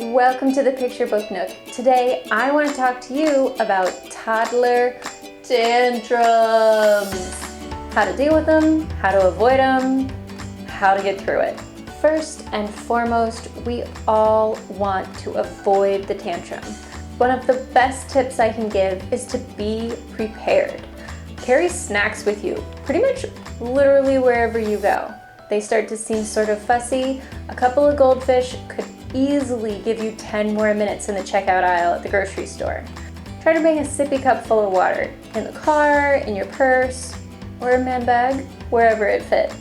Welcome to the Picture Book Nook. Today I want to talk to you about toddler tantrums. How to deal with them, how to avoid them, how to get through it. First and foremost, we all want to avoid the tantrum. One of the best tips I can give is to be prepared. Carry snacks with you, pretty much literally wherever you go. They start to seem sort of fussy. A couple of goldfish could easily give you 10 more minutes in the checkout aisle at the grocery store. Try to bring a sippy cup full of water in the car, in your purse, or a man bag, wherever it fits.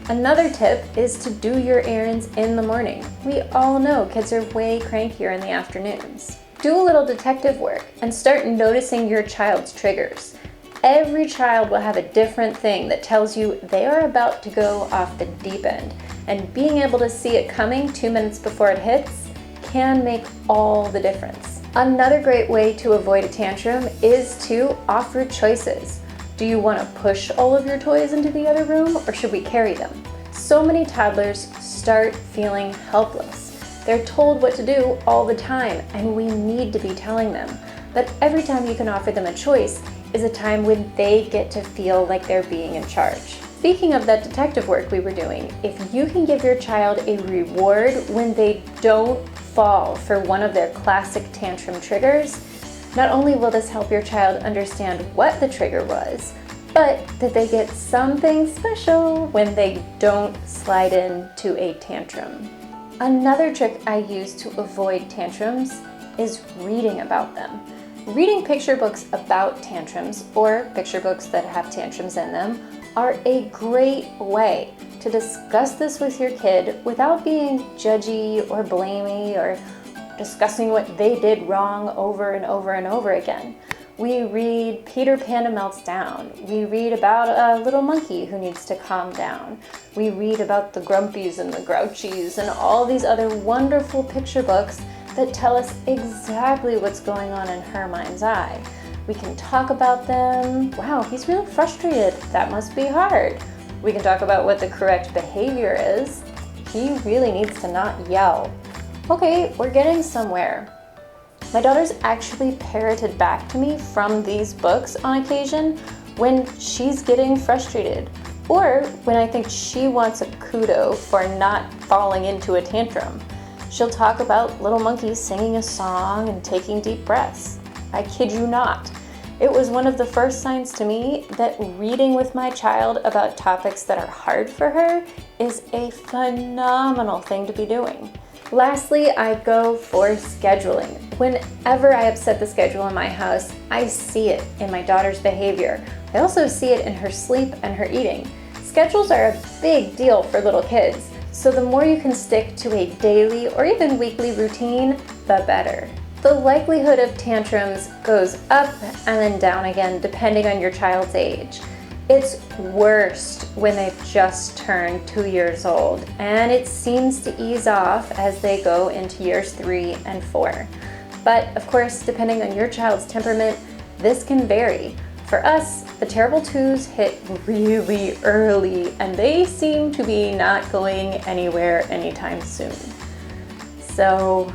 Another tip is to do your errands in the morning. We all know kids are way crankier in the afternoons. Do a little detective work and start noticing your child's triggers. Every child will have a different thing that tells you they are about to go off the deep end, and being able to see it coming 2 minutes before it hits can make all the difference. Another great way to avoid a tantrum is to offer choices. Do you want to push all of your toys into the other room, or should we carry them? So many toddlers start feeling helpless. They're told what to do all the time, and we need to be telling them. But every time you can offer them a choice is a time when they get to feel like they're being in charge. Speaking of that detective work we were doing, if you can give your child a reward when they don't fall for one of their classic tantrum triggers, not only will this help your child understand what the trigger was, but that they get something special when they don't slide into a tantrum. Another trick I use to avoid tantrums is reading about them. Reading picture books about tantrums, or picture books that have tantrums in them, are a great way to discuss this with your kid without being judgy or blamey or discussing what they did wrong over and over and over again. We read Peter Pan Melts Down. We read about a little monkey who needs to calm down. We read about the grumpies and the grouchies and all these other wonderful picture books that tell us exactly what's going on in her mind's eye. We can talk about them. Wow, he's really frustrated. That must be hard. We can talk about what the correct behavior is. He really needs to not yell. Okay, we're getting somewhere. My daughter's actually parroted back to me from these books on occasion when she's getting frustrated, or when I think she wants a kudo for not falling into a tantrum. She'll talk about little monkeys singing a song and taking deep breaths. I kid you not. It was one of the first signs to me that reading with my child about topics that are hard for her is a phenomenal thing to be doing. Lastly, I go for scheduling. Whenever I upset the schedule in my house, I see it in my daughter's behavior. I also see it in her sleep and her eating. Schedules are a big deal for little kids, so the more you can stick to a daily or even weekly routine, the better. The likelihood of tantrums goes up and then down again depending on your child's age. It's worst when they've just turned 2 years old, and it seems to ease off as they go into years 3 and 4. But of course, depending on your child's temperament, this can vary. For us, the terrible twos hit really early, and they seem to be not going anywhere anytime soon. So,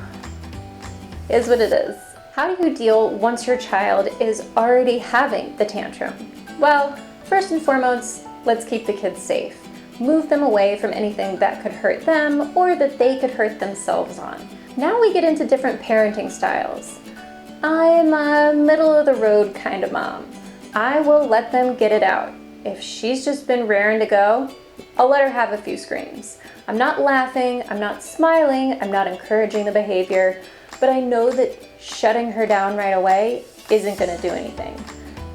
is what it is. How do you deal once your child is already having the tantrum? Well, first and foremost, let's keep the kids safe. Move them away from anything that could hurt them or that they could hurt themselves on. Now we get into different parenting styles. I'm a middle of the road kind of mom. I will let them get it out. If she's just been raring to go, I'll let her have a few screams. I'm not laughing, I'm not smiling, I'm not encouraging the behavior, but I know that shutting her down right away isn't going to do anything.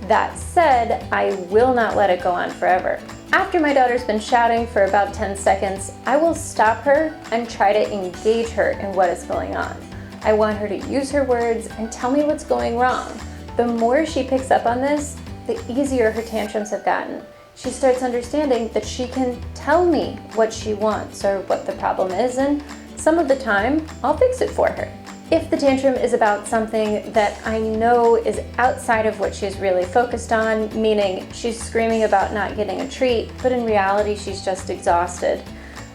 That said, I will not let it go on forever. After my daughter's been shouting for about 10 seconds, I will stop her and try to engage her in what is going on. I want her to use her words and tell me what's going wrong. The more she picks up on this, the easier her tantrums have gotten. She starts understanding that she can tell me what she wants or what the problem is, and some of the time, I'll fix it for her. If the tantrum is about something that I know is outside of what she's really focused on, meaning she's screaming about not getting a treat, but in reality she's just exhausted,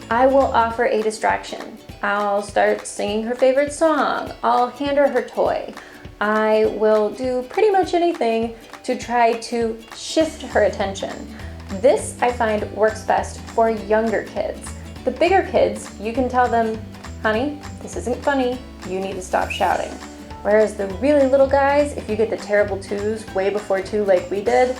I will offer a distraction. I'll start singing her favorite song. I'll hand her her toy. I will do pretty much anything to try to shift her attention. This, I find, works best for younger kids. The bigger kids, you can tell them, honey, this isn't funny, you need to stop shouting. Whereas the really little guys, if you get the terrible twos way before two like we did,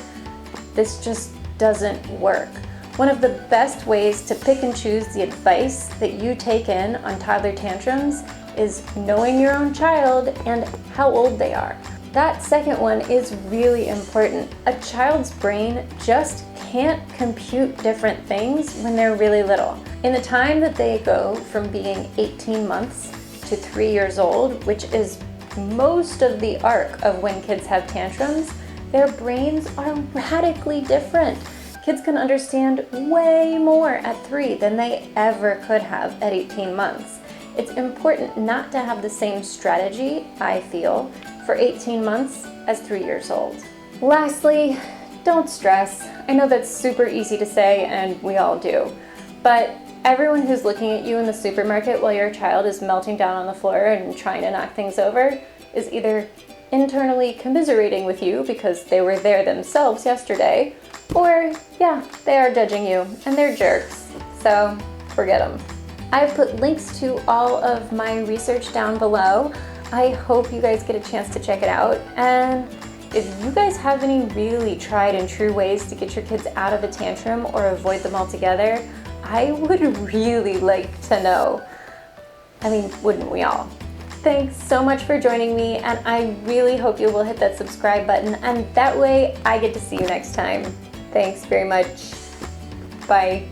this just doesn't work. One of the best ways to pick and choose the advice that you take in on toddler tantrums is knowing your own child and how old they are. That second one is really important. A child's brain just can't compute different things when they're really little. In the time that they go from being 18 months to 3 years old, which is most of the arc of when kids have tantrums, their brains are radically different. Kids can understand way more at 3 than they ever could have at 18 months. It's important not to have the same strategy, I feel, for 18 months as 3 years old. Lastly, don't stress. I know that's super easy to say, and we all do, but everyone who's looking at you in the supermarket while your child is melting down on the floor and trying to knock things over is either internally commiserating with you because they were there themselves yesterday, or yeah, they are judging you and they're jerks, so forget them. I've put links to all of my research down below. I hope you guys get a chance to check it out, and if you guys have any really tried and true ways to get your kids out of a tantrum or avoid them altogether, I would really like to know. I mean, wouldn't we all? Thanks so much for joining me, and I really hope you will hit that subscribe button, and that way I get to see you next time. Thanks very much. Bye.